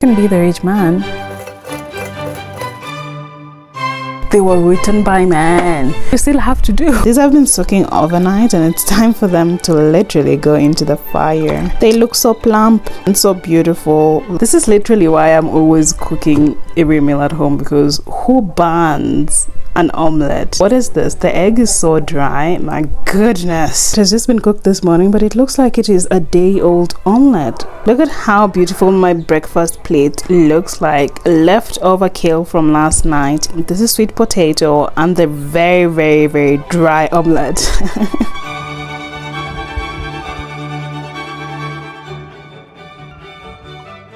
Can be the rich man. They were written by men. You still have to do. These have been soaking overnight and it's time for them to literally go into the fire. They look so plump and so beautiful. This is literally why I'm always cooking every meal at home, because who burns an omelette? What is this? The egg is so dry. My goodness. It has just been cooked this morning, but it looks like it is a day-old omelette. Look at how beautiful my breakfast plate looks like. Leftover kale from last night. This is sweet potato and the very dry omelette.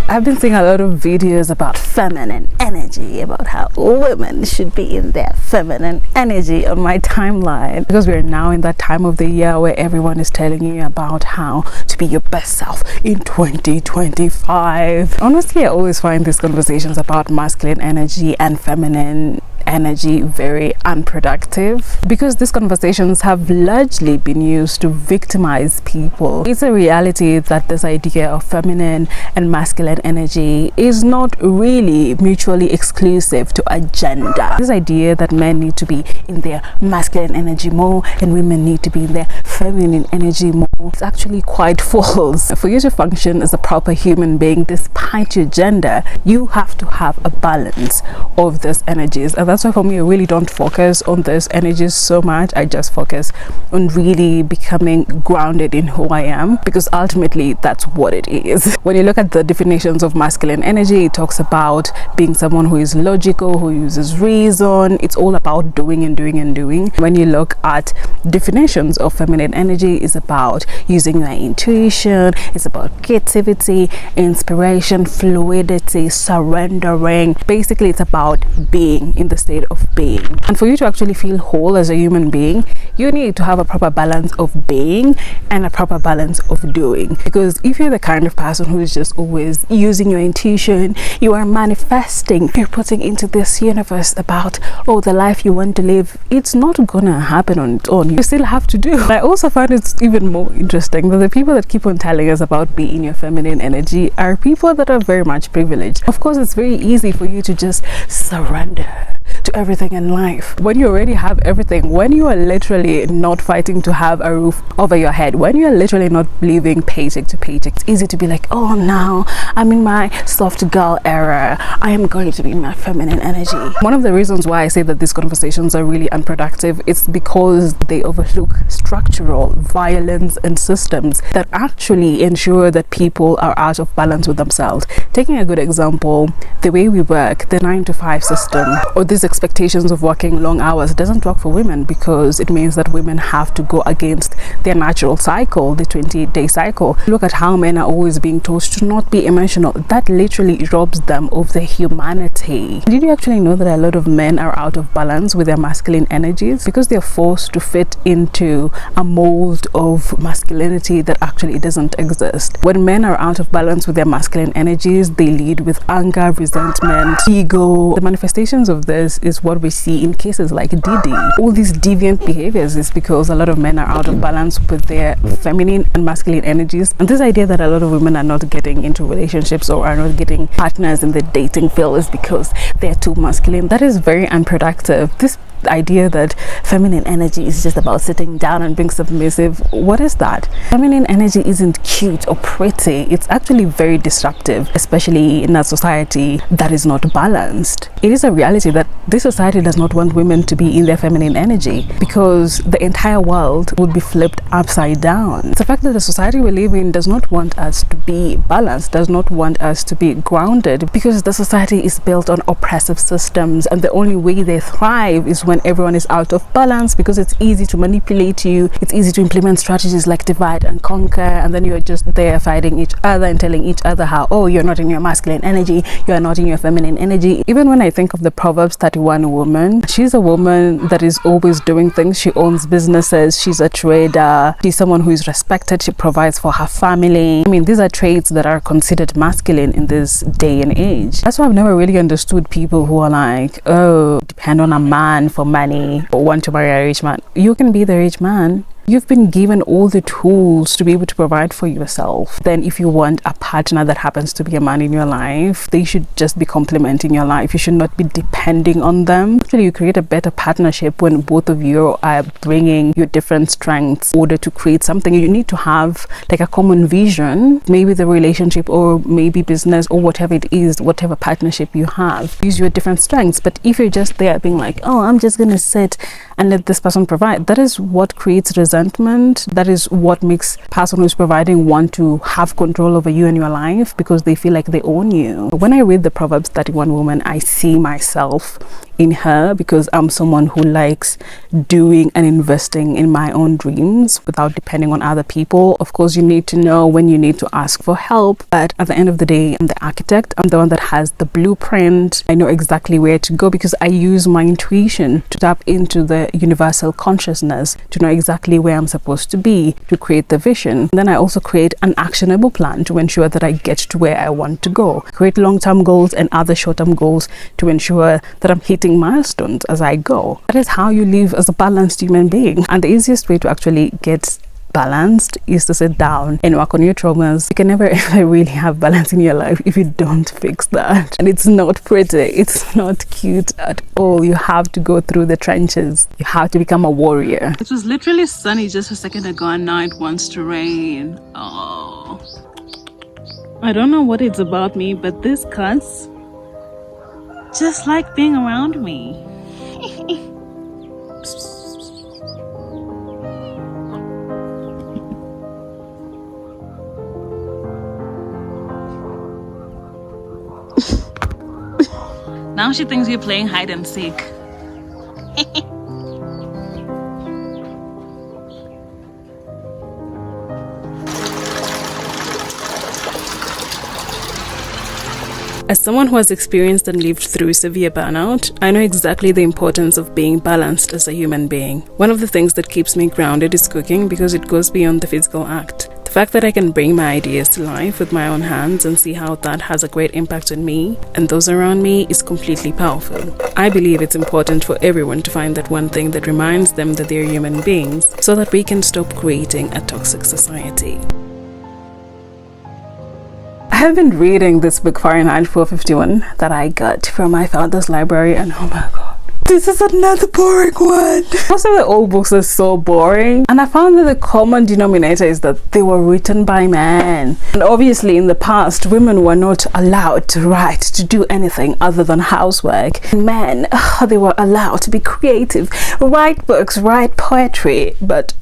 I've been seeing a lot of videos about feminine energy, about how women should be in their feminine energy on my timeline, because we're now in that time of the year where everyone is telling you about how to be your best self in 2025. Honestly, I always find these conversations about masculine energy and feminine energy very unproductive, because these conversations have largely been used to victimize people. It's a reality that this idea of feminine and masculine energy is not really mutually exclusive to a gender. This idea that men need to be in their masculine energy more and women need to be in their feminine energy more, it's actually quite false. For you to function as a proper human being despite your gender, you have to have a balance of these energies. And that's why for me, I really don't focus on these energies so much. I just focus on really becoming grounded in who I am, because ultimately that's what it is. When you look at the definitions of masculine energy, it talks about being someone who is logical, who uses reason. It's all about doing and doing and doing. When you look at definitions of feminine energy, it's about using your intuition, it's about creativity, inspiration, fluidity, surrendering. Basically, it's about being in the state of being. And for you to actually feel whole as a human being, you need to have a proper balance of being and a proper balance of doing. Because if you're the kind of person who is just always using your intuition, you are manifesting, you're putting into this universe about, oh, the life you want to live, it's not gonna happen on its own. You still have to do. I also find it's even more interesting that the people that keep on telling us about being in your feminine energy are people that are very much privileged. Of course, it's very easy for you to just surrender to everything in life when you already have everything, when you are literally not fighting to have a roof over your head, when you are literally not living paycheck to paycheck. It's easy to be like, oh, now I'm in my soft girl era, I am going to be in my feminine energy. One of the reasons why I say that these conversations are really unproductive is because they overlook structural violence and systems that actually ensure that people are out of balance with themselves. Taking a good example, the way we work, the 9-to-5 system, or these expectations of working long hours, doesn't work for women, because it means that women have to go against their natural cycle, the 28-day cycle. Look at how men are always being told to not be emotional. That literally robs them of their humanity. Did you actually know that a lot of men are out of balance with their masculine energies because they're forced to fit into a mold of masculinity that actually doesn't exist? When men are out of balance with their masculine energies, they lead with anger, resentment, ego. The manifestations of this is what we see in cases like Didi. All these deviant behaviors is because a lot of men are out of balance with their feminine and masculine energies. And this idea that a lot of women are not getting into relationships or are not getting partners in the dating field is because they're too masculine. That is very unproductive. This idea that feminine energy is just about sitting down and being submissive, what is that? Feminine energy isn't cute or pretty. It's actually very disruptive, especially in a society that is not balanced. It is a reality that this society does not want women to be in their feminine energy, because the entire world would be flipped upside down. It's the fact that the society we live in does not want us to be balanced, does not want us to be grounded, because the society is built on oppressive systems, and the only way they thrive is when everyone is out of balance, because it's easy to manipulate you, it's easy to implement strategies like divide and conquer, and then you're just there fighting each other and telling each other how, oh, you're not in your masculine energy, you're not in your feminine energy. Even when I think of the Proverbs 31 woman, she's a woman that is always doing things. She owns businesses, she's a trader, she's someone who is respected, she provides for her family. I mean, these are traits that are considered masculine in this day and age. That's why I've never really understood people who are like, oh, depend on a man for money or want to marry a rich man. You can be the rich man You've been given all the tools to be able to provide for yourself. Then if you want a partner that happens to be a man in your life, they should just be complementing your life. You should not be depending on them. Actually, you create a better partnership when both of you are bringing your different strengths in order to create something. You need to have like a common vision, maybe the relationship or maybe business or whatever it is, whatever partnership you have. Use your different strengths. But if you're just there being like, oh, I'm just gonna sit and let this person provide, that is what creates resentment. That is what makes the person who's providing want to have control over you and your life because they feel like they own you. When I read the Proverbs 31 woman, I see myself in her because I'm someone who likes doing and investing in my own dreams without depending on other people. Of course, you need to know when you need to ask for help, but at the end of the day, I'm the architect. I'm the one that has the blueprint. I know exactly where to go because I use my intuition to tap into the universal consciousness to know exactly where I'm supposed to be to create the vision. And then I also create an actionable plan to ensure that I get to where I want to go. Create long-term goals and other short-term goals to ensure that I'm hitting milestones as I go. That is how you live as a balanced human being. And the easiest way to actually get balanced is to sit down and work on your traumas. You can never ever really have balance in your life if you don't fix that. And it's not pretty, it's not cute at all. You have to go through the trenches. You have to become a warrior. It was literally sunny just a second ago and now it wants to rain. Oh, I don't know what it's about me, but this cuss just like being around me. Now she thinks you're playing hide and seek. As someone who has experienced and lived through severe burnout, I know exactly the importance of being balanced as a human being. One of the things that keeps me grounded is cooking because it goes beyond the physical act. The fact that I can bring my ideas to life with my own hands and see how that has a great impact on me and those around me is completely powerful. I believe it's important for everyone to find that one thing that reminds them that they're human beings so that we can stop creating a toxic society. I have been reading this book Farenheit 451 that I got from my father's library and oh my god, this is another boring one. Most of the old books are so boring and I found that the common denominator is that they were written by men. And obviously in the past, women were not allowed to write, to do anything other than housework. And men, they were allowed to be creative, write books, write poetry, but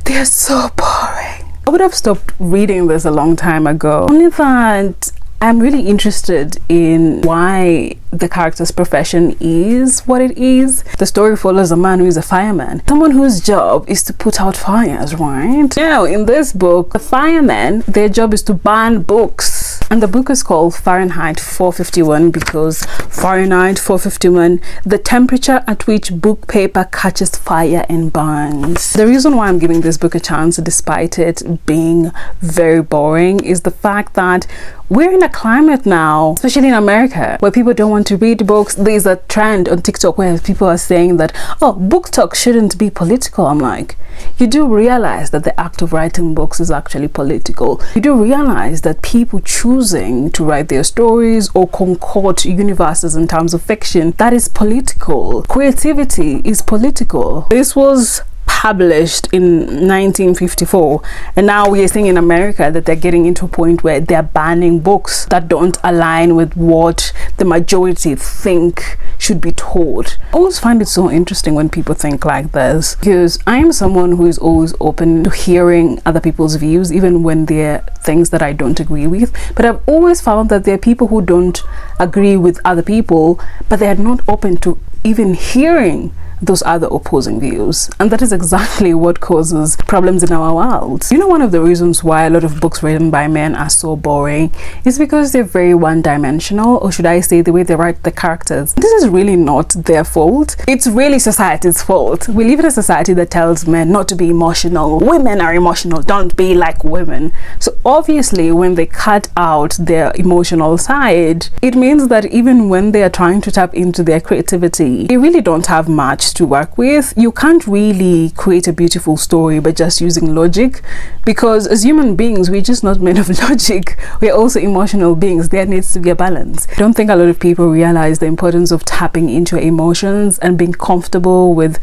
they're so boring. I would have stopped reading this a long time ago. Only that I'm really interested in why the character's profession is what it is. The story follows a man who is a fireman, someone whose job is to put out fires, right? Now, in this book, the firemen, their job is to burn books. And the book is called Farenheit 451 because Fahrenheit 451, the temperature at which book paper catches fire and burns. The reason why I'm giving this book a chance, despite it being very boring, is the fact that we're in a climate now, especially in America, where people don't want to read books. There's a trend on TikTok where people are saying that, oh, book talk shouldn't be political. I'm like, you do realize that the act of writing books is actually political. You do realize that people choosing to write their stories or concoct universes in terms of fiction, that is political. Creativity is political. This was published in 1954 and now we are seeing in America that they're getting into a point where they're banning books that don't align with what the majority think should be taught. I always find it so interesting when people think like this because I am someone who is always open to hearing other people's views even when they're things that I don't agree with, but I've always found that there are people who don't agree with other people but they are not open to even hearing those other opposing views, and that is exactly what causes problems in our world. You know, one of the reasons why a lot of books written by men are so boring is because they're very one-dimensional, or should I say the way they write the characters. This is really not their fault. It's really society's fault. We live in a society that tells men not to be emotional. Women are emotional, don't be like women. So obviously when they cut out their emotional side, it means that even when they are trying to tap into their creativity, they really don't have much to work with. You can't really create a beautiful story by just using logic, because as human beings, we're just not made of logic. We're also emotional beings. There needs to be a balance. I don't think a lot of people realize the importance of tapping into your emotions and being comfortable with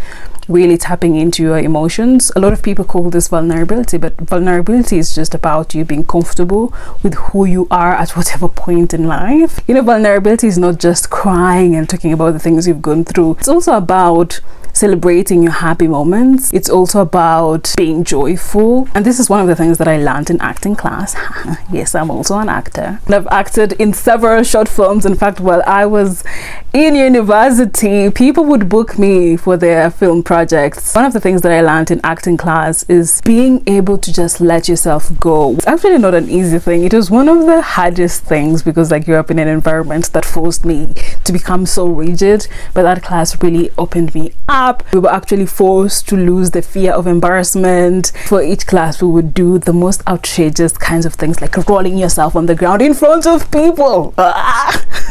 really tapping into your emotions. A lot of people call this vulnerability, but vulnerability is just about you being comfortable with who you are at whatever point in life. You know, vulnerability is not just crying and talking about the things you've gone through. It's also about celebrating your happy moments. It's also about being joyful. And this is one of the things that I learned in acting class. Yes, I'm also an actor. And I've acted in several short films. In fact, while I was in university, people would book me for their film projects. One of the things that I learned in acting class is being able to just let yourself go. It's actually not an easy thing. It was one of the hardest things, because I grew up in an environment that forced me to become so rigid, but that class really opened me up. We were actually forced to lose the fear of embarrassment. For each class, we would do the most outrageous kinds of things, like rolling yourself on the ground in front of people,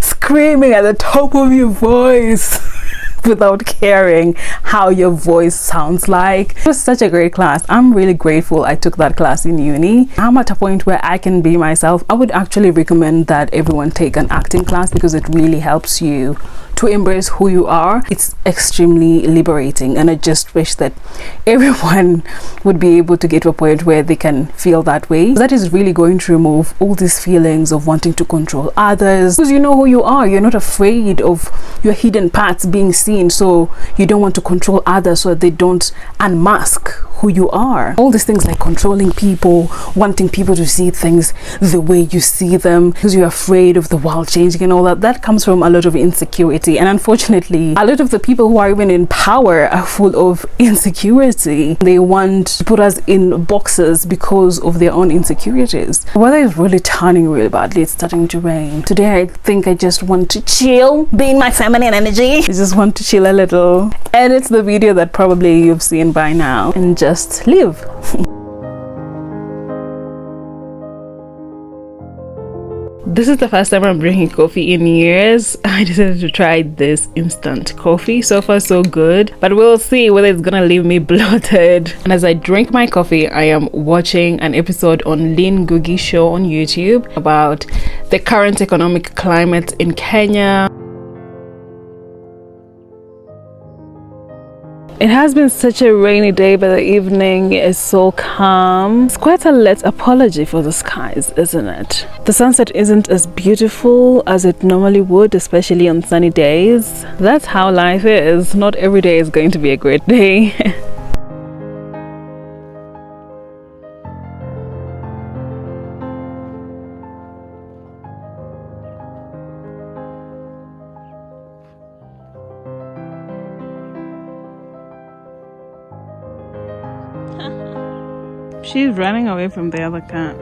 screaming at the top of your voice without caring how your voice sounds like. It was such a great class. I'm really grateful I took that class in uni. I'm at a point where I can be myself. I would actually recommend that everyone take an acting class, because it really helps you to embrace who you are. It's extremely liberating, and I just wish that everyone would be able to get to a point where they can feel that way. That is really going to remove all these feelings of wanting to control others, because you know who you are. You're not afraid of your hidden parts being seen, so you don't want to control others so they don't unmask who you are. All these things like controlling people, wanting people to see things the way you see them, because you're afraid of the world changing and all that comes from a lot of insecurity. And unfortunately, a lot of the people who are even in power are full of insecurity. They want to put us in boxes because of their own insecurities. The weather is really turning really badly. It's starting to rain. Today, I think I just want to chill, be in my feminine energy. I just want to chill a little, edit the video that probably you've seen by now, and just live. This is the first time I'm drinking coffee in years. I decided to try this instant coffee. So far so good, but we'll see whether it's gonna leave me bloated. And as I drink my coffee, I am watching an episode on Lynn Gugi's show on YouTube about the current economic climate in Kenya. It has been such a rainy day, but the evening is so calm. It's quite a late apology for the skies, isn't it? The sunset isn't as beautiful as it normally would, especially on sunny days. That's how life is. Not every day is going to be a great day. She's running away from the other cat.